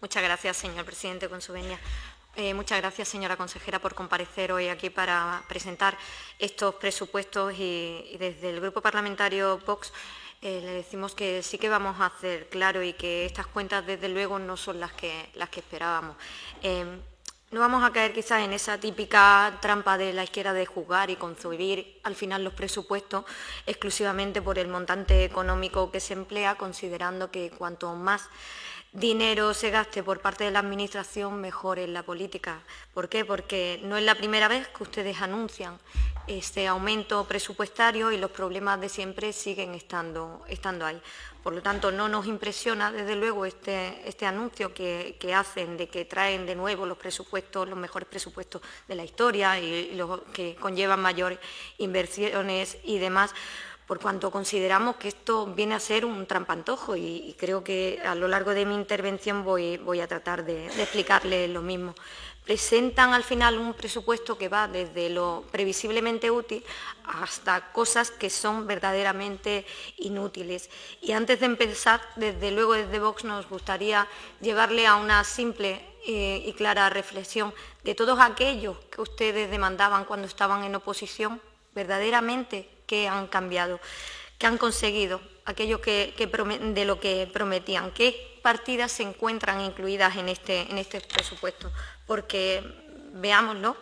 Muchas gracias, señor presidente, con su venia. Muchas gracias, señora consejera, por comparecer hoy aquí para presentar estos presupuestos y desde el Grupo Parlamentario Vox le decimos que sí que vamos a hacer claro y que estas cuentas, desde luego, no son las que esperábamos. No vamos a caer quizás en esa típica trampa de la izquierda de juzgar y concebir al final los presupuestos exclusivamente por el montante económico que se emplea, considerando que cuanto más dinero se gaste por parte de la Administración, mejor es la política. ¿Por qué? Porque no es la primera vez que ustedes anuncian este aumento presupuestario y los problemas de siempre siguen estando ahí. Por lo tanto, no nos impresiona, desde luego, este anuncio que hacen de que traen de nuevo los presupuestos, los mejores presupuestos de la historia y los que conllevan mayores inversiones y demás, por cuanto consideramos que esto viene a ser un trampantojo y creo que a lo largo de mi intervención voy a tratar de explicarles lo mismo. Presentan al final un presupuesto que va desde lo previsiblemente útil hasta cosas que son verdaderamente inútiles. Y antes de empezar, desde luego desde Vox nos gustaría llevarle a una simple y clara reflexión de todos aquellos que ustedes demandaban cuando estaban en oposición, verdaderamente, ¿qué han cambiado? ¿Qué han conseguido? Aquello de lo que prometían. ¿Qué partidas se encuentran incluidas en este presupuesto? Porque, veámoslo,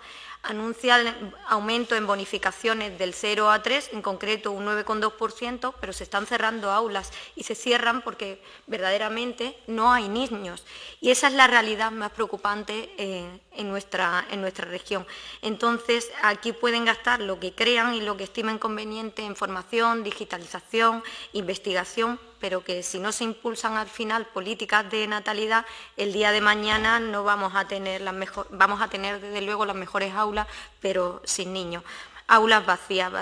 anuncia el aumento en bonificaciones del 0 a 3, en concreto un 9,2%, pero se están cerrando aulas y se cierran porque verdaderamente no hay niños. Y esa es la realidad más preocupante en nuestra región. Entonces, aquí pueden gastar lo que crean y lo que estimen conveniente en formación, digitalización, investigación, pero que si no se impulsan al final políticas de natalidad, el día de mañana no vamos a tener vamos a tener desde luego las mejores aulas, pero sin niños. Aulas vacías,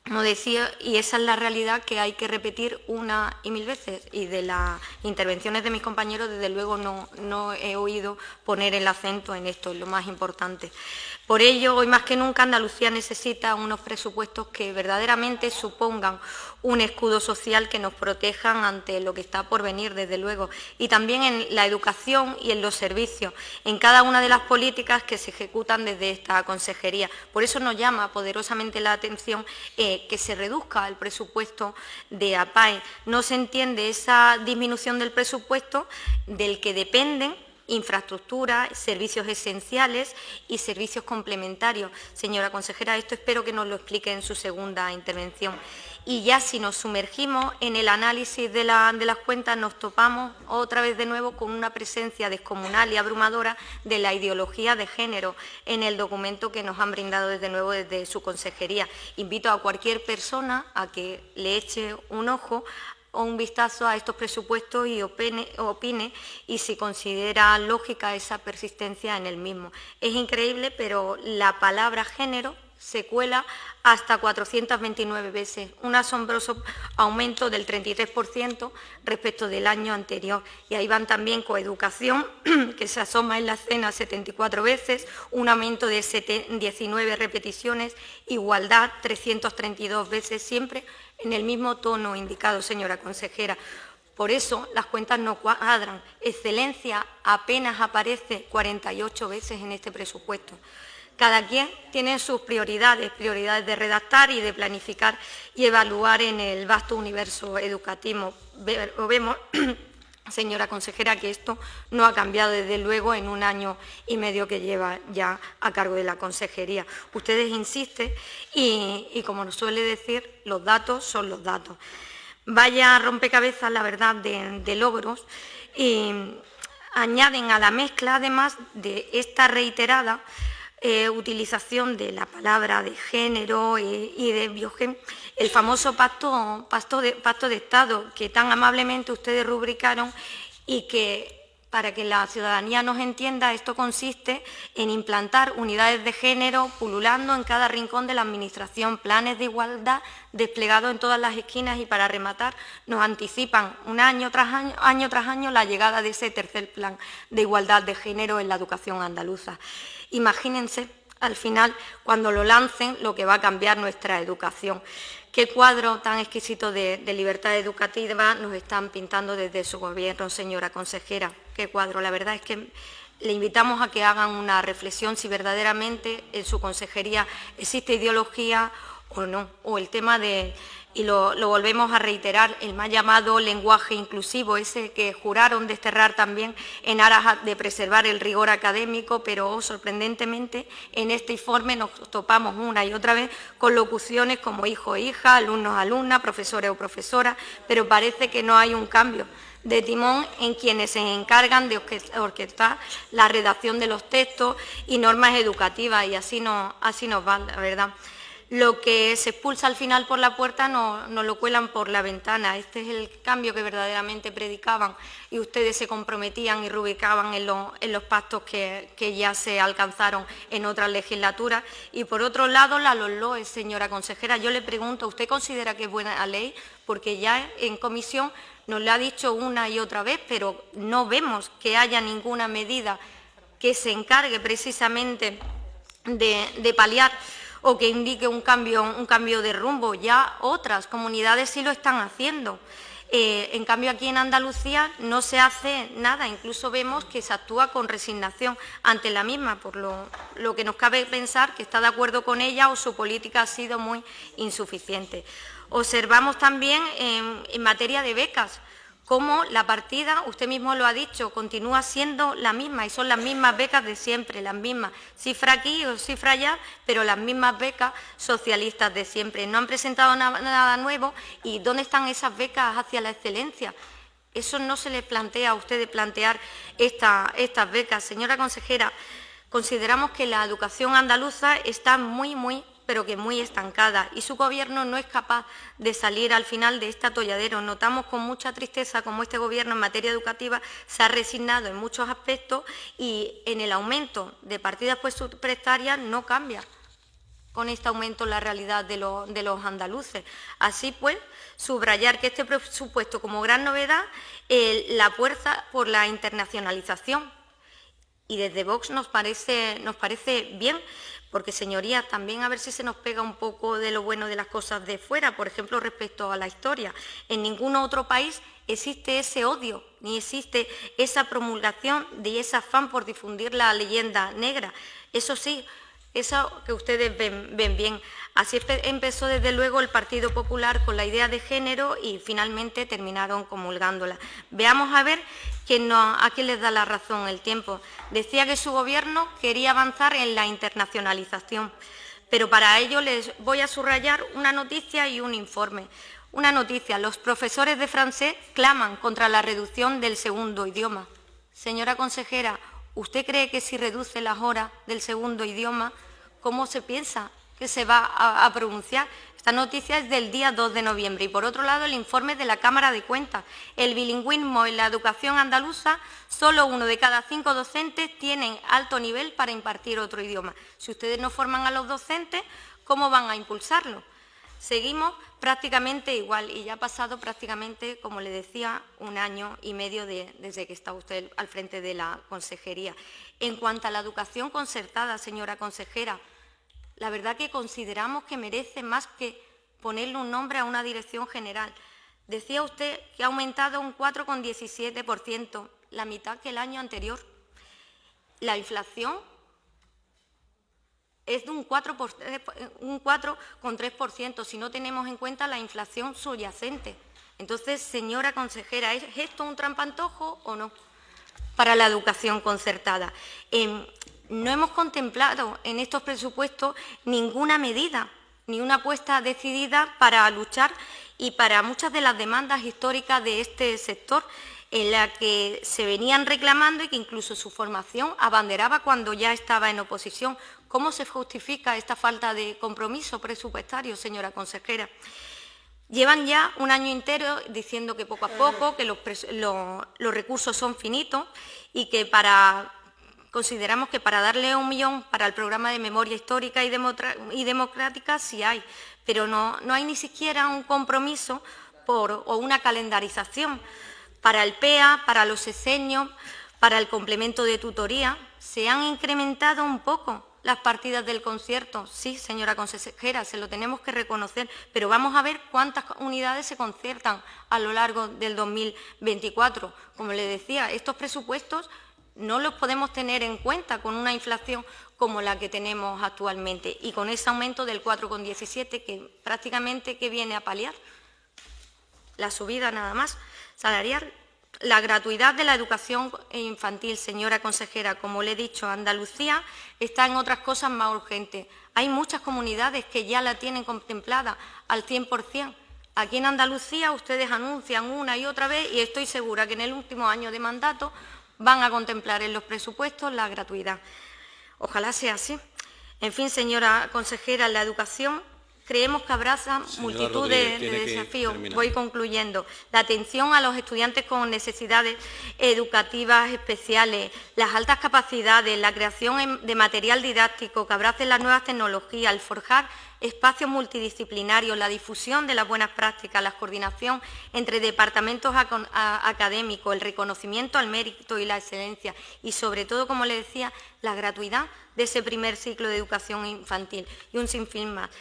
como decía, y esa es la realidad que hay que repetir una y mil veces. Y de las intervenciones de mis compañeros, desde luego, no he oído poner el acento en esto, es lo más importante. Por ello, hoy más que nunca, Andalucía necesita unos presupuestos que verdaderamente supongan un escudo social que nos protejan ante lo que está por venir, desde luego, y también en la educación y en los servicios, en cada una de las políticas que se ejecutan desde esta consejería. Por eso nos llama poderosamente la atención que se reduzca el presupuesto de APAE. No se entiende esa disminución del presupuesto del que dependen infraestructuras, servicios esenciales y servicios complementarios. Señora consejera, esto espero que nos lo explique en su segunda intervención. Y ya si nos sumergimos en el análisis de las cuentas, nos topamos otra vez de nuevo con una presencia descomunal y abrumadora de la ideología de género en el documento que nos han brindado desde nuevo desde su consejería. Invito a cualquier persona a que le eche un ojo o un vistazo a estos presupuestos y opine y si considera lógica esa persistencia en el mismo. Es increíble, pero la palabra género se cuela hasta 429 veces, un asombroso aumento del 33% respecto del año anterior. Y ahí van también coeducación, que se asoma en la escena 74 veces, un aumento de 19 repeticiones, igualdad 332 veces, siempre en el mismo tono indicado, señora consejera. Por eso las cuentas no cuadran. Excelencia apenas aparece 48 veces en este presupuesto. Cada quien tiene sus prioridades de redactar y de planificar y evaluar en el vasto universo educativo. Vemos, señora consejera, que esto no ha cambiado desde luego en un año y medio que lleva ya a cargo de la consejería. Ustedes insisten y como nos suele decir, los datos son los datos. Vaya rompecabezas, la verdad, de logros y añaden a la mezcla, además de esta reiterada utilización de la palabra de género y de biogénero, el famoso pacto de Estado que tan amablemente ustedes rubricaron y que, para que la ciudadanía nos entienda, esto consiste en implantar unidades de género pululando en cada rincón de la Administración, planes de igualdad desplegados en todas las esquinas y, para rematar, nos anticipan año tras año la llegada de ese tercer plan de igualdad de género en la educación andaluza. Imagínense, al final, cuando lo lancen, lo que va a cambiar nuestra educación. ¿Qué cuadro tan exquisito de libertad educativa nos están pintando desde su gobierno, señora consejera? cuadro. La verdad es que le invitamos a que hagan una reflexión si verdaderamente en su consejería existe ideología o no, o el tema de, y lo volvemos a reiterar, el mal llamado lenguaje inclusivo, ese que juraron desterrar también en aras de preservar el rigor académico, pero sorprendentemente en este informe nos topamos una y otra vez con locuciones como hijo e hija, alumnos, alumnas, profesores o profesoras, pero parece que no hay un cambio de timón en quienes se encargan de orquestar la redacción de los textos y normas educativas, y así nos va, la verdad. Lo que se expulsa al final por la puerta nos lo cuelan por la ventana. Este es el cambio que verdaderamente predicaban y ustedes se comprometían y rubricaban en los pactos que ya se alcanzaron en otras legislaturas. Y por otro lado, la LOE, señora consejera, yo le pregunto, ¿usted considera que es buena la ley? Porque ya en comisión nos lo ha dicho una y otra vez, pero no vemos que haya ninguna medida que se encargue precisamente de paliar o que indique un cambio de rumbo. Ya otras comunidades sí lo están haciendo. En cambio, aquí en Andalucía no se hace nada, incluso vemos que se actúa con resignación ante la misma, por lo que nos cabe pensar que está de acuerdo con ella o su política ha sido muy insuficiente. Observamos también en materia de becas, cómo la partida, usted mismo lo ha dicho, continúa siendo la misma y son las mismas becas de siempre, las mismas, cifra aquí o cifra allá, pero las mismas becas socialistas de siempre. No han presentado nada nuevo. ¿Y dónde están esas becas hacia la excelencia? Eso no se les plantea a ustedes plantear estas becas. Señora consejera, consideramos que la educación andaluza está pero que muy estancada y su Gobierno no es capaz de salir al final de este atolladero. Notamos con mucha tristeza cómo este Gobierno en materia educativa se ha resignado en muchos aspectos y en el aumento de partidas presupuestarias no cambia con este aumento la realidad de los andaluces. Así pues, subrayar que este presupuesto como gran novedad la fuerza por la internacionalización. Y desde Vox nos parece bien, porque, señorías, también a ver si se nos pega un poco de lo bueno de las cosas de fuera, por ejemplo, respecto a la historia. En ningún otro país existe ese odio, ni existe esa promulgación de ese afán por difundir la leyenda negra. Eso sí, eso que ustedes ven bien. Así empezó desde luego el Partido Popular con la idea de género y finalmente terminaron comulgándola. Veamos a ver a quién les da la razón el tiempo. Decía que su Gobierno quería avanzar en la internacionalización, pero para ello les voy a subrayar una noticia y un informe. Una noticia: los profesores de francés claman contra la reducción del segundo idioma. Señora consejera, ¿usted cree que si reduce las horas del segundo idioma, cómo se piensa que se va a pronunciar? Esta noticia es del día 2 de noviembre. Y, por otro lado, el informe de la Cámara de Cuentas. El bilingüismo en la educación andaluza, solo 1 de cada 5 docentes tienen alto nivel para impartir otro idioma. Si ustedes no forman a los docentes, ¿cómo van a impulsarlo? Seguimos prácticamente igual y ya ha pasado prácticamente, como le decía, 1 año y medio desde que está usted al frente de la consejería. En cuanto a la educación concertada, señora consejera, la verdad que consideramos que merece más que ponerle un nombre a una dirección general. Decía usted que ha aumentado un 4,17%, la mitad que el año anterior. La inflación es de un 4,3%, si no tenemos en cuenta la inflación subyacente. Entonces, señora consejera, ¿es esto un trampantojo o no para la educación concertada? No hemos contemplado en estos presupuestos ninguna medida, ni una apuesta decidida para luchar y para muchas de las demandas históricas de este sector, en la que se venían reclamando y que incluso su formación abanderaba cuando ya estaba en oposición. ¿Cómo se justifica esta falta de compromiso presupuestario, señora consejera? Llevan ya 1 año entero diciendo que poco a poco, que los recursos son finitos y que consideramos que para darle 1 millón para el programa de memoria histórica y democrática sí hay, pero no hay ni siquiera un compromiso o una calendarización para el PEA, para los exenios, para el complemento de tutoría. Se han incrementado un poco las partidas del concierto? Sí, señora consejera, se lo tenemos que reconocer, pero vamos a ver cuántas unidades se concertan a lo largo del 2024. Como le decía, estos presupuestos no los podemos tener en cuenta con una inflación como la que tenemos actualmente y con ese aumento del 4,17 que prácticamente que viene a paliar la subida nada más salarial. La gratuidad de la educación infantil, señora consejera, como le he dicho, Andalucía está en otras cosas más urgentes. Hay muchas comunidades que ya la tienen contemplada al 100%. Aquí en Andalucía ustedes anuncian una y otra vez y estoy segura que en el último año de mandato van a contemplar en los presupuestos la gratuidad. Ojalá sea así. En fin, señora consejera, la educación creemos que abraza multitud de desafíos. Voy concluyendo. La atención a los estudiantes con necesidades educativas especiales, las altas capacidades, la creación de material didáctico que abrace las nuevas tecnologías, el forjar espacios multidisciplinarios, la difusión de las buenas prácticas, la coordinación entre departamentos académicos, el reconocimiento al mérito y la excelencia y, sobre todo, como le decía, la gratuidad de ese primer ciclo de educación infantil y un sinfín más.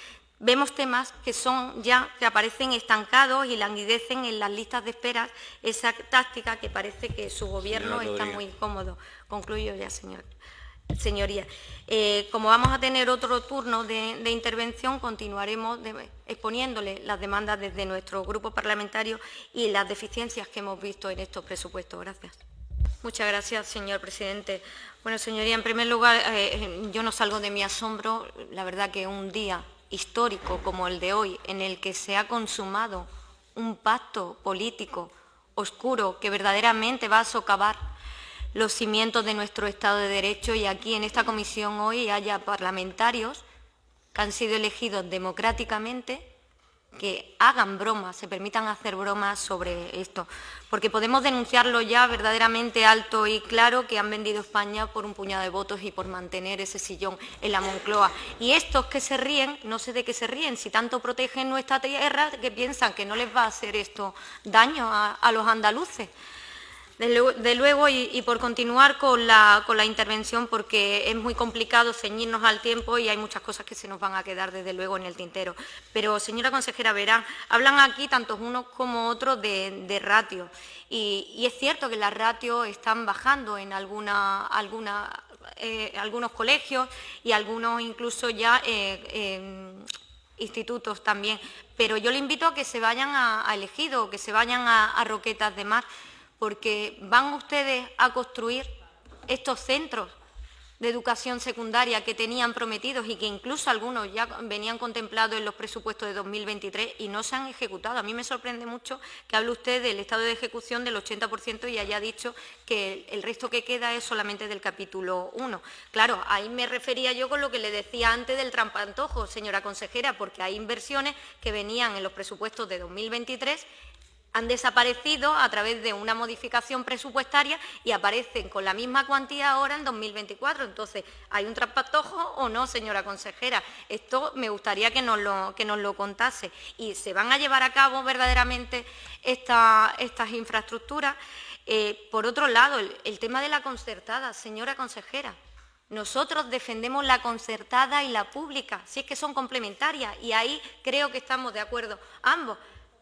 Vemos temas que aparecen estancados y languidecen en las listas de espera, esa táctica que parece que su Gobierno está muy cómodo. Concluyo ya, señoría. Como vamos a tener otro turno de intervención, continuaremos exponiéndole las demandas desde nuestro grupo parlamentario y las deficiencias que hemos visto en estos presupuestos. Gracias. Muchas gracias, señor presidente. Bueno, señoría, en primer lugar, yo no salgo de mi asombro. La verdad que un día histórico como el de hoy, en el que se ha consumado un pacto político oscuro que verdaderamente va a socavar los cimientos de nuestro Estado de Derecho, y aquí en esta comisión hoy haya parlamentarios que han sido elegidos democráticamente que hagan bromas, se permitan hacer bromas sobre esto, porque podemos denunciarlo ya verdaderamente alto y claro que han vendido España por un puñado de votos y por mantener ese sillón en la Moncloa. Y estos que se ríen, no sé de qué se ríen, si tanto protegen nuestra tierra, que piensan que no les va a hacer esto daño a los andaluces. De luego, y por continuar con la intervención, porque es muy complicado ceñirnos al tiempo y hay muchas cosas que se nos van a quedar desde luego en el tintero. Pero, señora consejera, verán, hablan aquí tantos unos como otros de ratios. Y es cierto que las ratios están bajando en algunos colegios y algunos incluso ya institutos también. Pero yo le invito a que se vayan a Elegido o que se vayan a Roquetas de Mar, porque van ustedes a construir estos centros de educación secundaria que tenían prometidos y que incluso algunos ya venían contemplados en los presupuestos de 2023 y no se han ejecutado. A mí me sorprende mucho que hable usted del estado de ejecución del 80% y haya dicho que el resto que queda es solamente del capítulo 1. Claro, ahí me refería yo con lo que le decía antes del trampantojo, señora consejera, porque hay inversiones que venían en los presupuestos de 2023, han desaparecido a través de una modificación presupuestaria y aparecen con la misma cuantía ahora en 2024. Entonces, ¿hay un trampantojo o no, señora consejera? Esto me gustaría que nos lo contase. ¿Y se van a llevar a cabo verdaderamente estas infraestructuras? Por otro lado, el tema de la concertada, señora consejera. Nosotros defendemos la concertada y la pública, si es que son complementarias, y ahí creo que estamos de acuerdo ambos.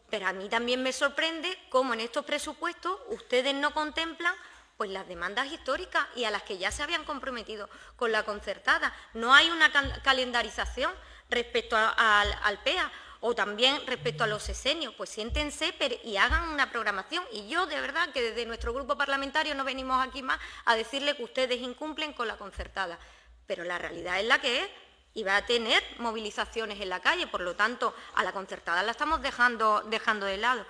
Pero a mí también me sorprende cómo en estos presupuestos ustedes no contemplan pues las demandas históricas y a las que ya se habían comprometido con la concertada. No hay una calendarización respecto al PEA o también respecto a los sesenios. Pues siéntense y hagan una programación. Y yo, de verdad, que desde nuestro grupo parlamentario no venimos aquí más a decirle que ustedes incumplen con la concertada. Pero la realidad es la que es. Y va a tener movilizaciones en la calle, por lo tanto, a la concertada la estamos dejando de lado.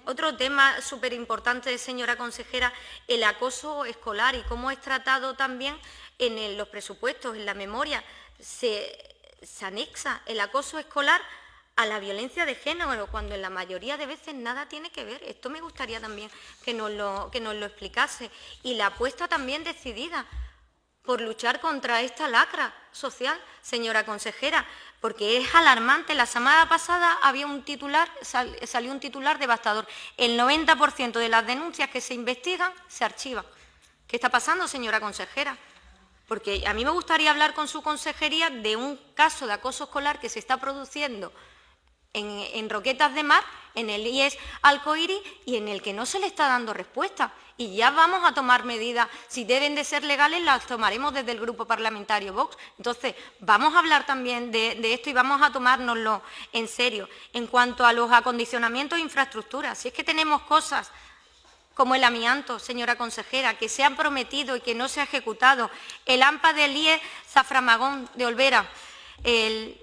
Otro tema súper importante, señora consejera, el acoso escolar y cómo es tratado también en los presupuestos, en la memoria. Se anexa el acoso escolar a la violencia de género, cuando en la mayoría de veces nada tiene que ver. Esto me gustaría también que nos lo explicase. Y la apuesta también decidida por luchar contra esta lacra social, señora consejera, porque es alarmante. La semana pasada había salió un titular devastador. El 90% de las denuncias que se investigan se archivan. ¿Qué está pasando, señora consejera? Porque a mí me gustaría hablar con su consejería de un caso de acoso escolar que se está produciendo en Roquetas de Mar, en el IES Alcoiris, y en el que no se le está dando respuesta. Y ya vamos a tomar medidas, si deben de ser legales, las tomaremos desde el Grupo Parlamentario Vox. Entonces, vamos a hablar también de esto y vamos a tomárnoslo en serio. En cuanto a los acondicionamientos e infraestructuras, si es que tenemos cosas como el amianto, señora consejera, que se han prometido y que no se ha ejecutado, el AMPA del IES Zaframagón de Olvera, el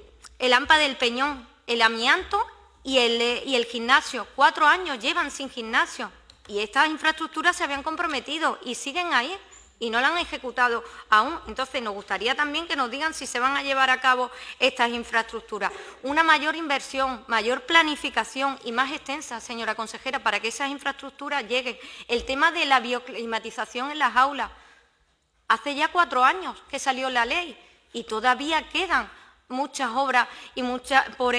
AMPA del Peñón, el amianto y el gimnasio. 4 años llevan sin gimnasio y estas infraestructuras se habían comprometido y siguen ahí y no la han ejecutado aún. Entonces, nos gustaría también que nos digan si se van a llevar a cabo estas infraestructuras. Una mayor inversión, mayor planificación y más extensa, señora consejera, para que esas infraestructuras lleguen. El tema de la bioclimatización en las aulas. Hace ya 4 años que salió la ley y todavía quedan muchas obras y muchas por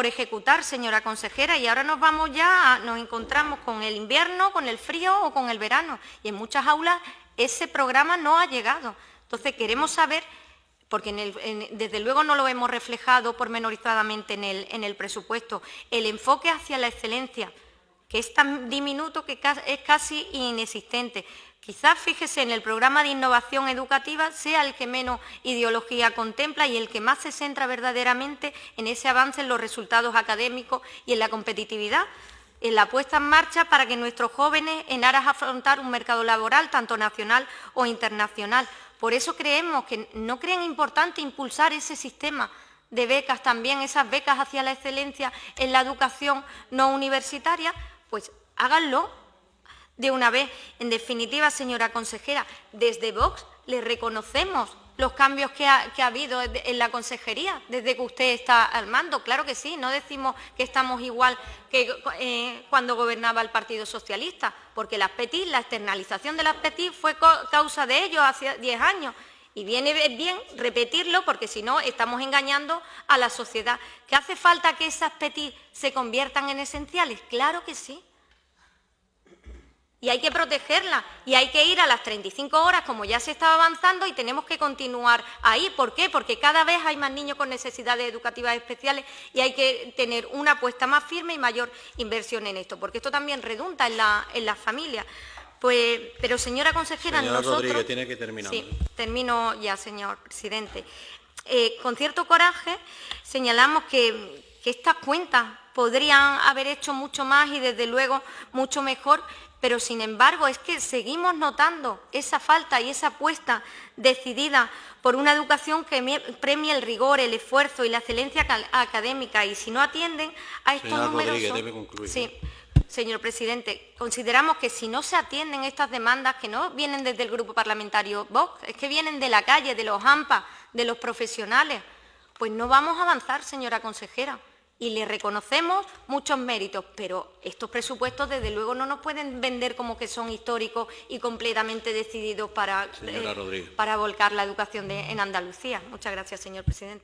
ejecutar, señora consejera, y ahora nos encontramos con el invierno, con el frío o con el verano, y en muchas aulas ese programa no ha llegado. Entonces, queremos saber, porque desde luego no lo hemos reflejado pormenorizadamente en el presupuesto, el enfoque hacia la excelencia, que es tan diminuto que es casi inexistente. Quizás, fíjese, en el programa de innovación educativa sea el que menos ideología contempla y el que más se centra verdaderamente en ese avance en los resultados académicos y en la competitividad, en la puesta en marcha para que nuestros jóvenes, en aras a afrontar un mercado laboral tanto nacional o internacional. Por eso creemos que no creen importante impulsar ese sistema de becas también, esas becas hacia la excelencia en la educación no universitaria, pues háganlo de una vez. En definitiva, señora consejera, desde Vox le reconocemos los cambios que ha habido en la consejería desde que usted está al mando. Claro que sí, no decimos que estamos igual que cuando gobernaba el Partido Socialista, porque las PETI, la externalización de las PETI fue causa de ello hace 10 años. Y viene bien repetirlo porque si no estamos engañando a la sociedad. ¿Que hace falta que esas PETI se conviertan en esenciales? Claro que sí. Y hay que protegerla y hay que ir a las 35 horas como ya se estaba avanzando y tenemos que continuar ahí. ¿Por qué? Porque cada vez hay más niños con necesidades educativas especiales y hay que tener una apuesta más firme y mayor inversión en esto, porque esto también redunda en las familias. Pues, pero señora consejera, señora nosotros... Rodríguez, tiene que terminar. Sí, termino ya, señor presidente. Con cierto coraje señalamos que estas cuentas podrían haber hecho mucho más y desde luego mucho mejor, pero sin embargo es que seguimos notando esa falta y esa apuesta decidida por una educación que premie el rigor, el esfuerzo y la excelencia académica, y si no atienden a estos Señora números... Rodríguez, debe concluir. Sí, señor presidente, consideramos que si no se atienden estas demandas, que no vienen desde el Grupo Parlamentario Vox, es que vienen de la calle, de los AMPA, de los profesionales, pues no vamos a avanzar, señora consejera. Y le reconocemos muchos méritos, pero estos presupuestos desde luego no nos pueden vender como que son históricos y completamente decididos para volcar la educación en Andalucía. Muchas gracias, señor presidente.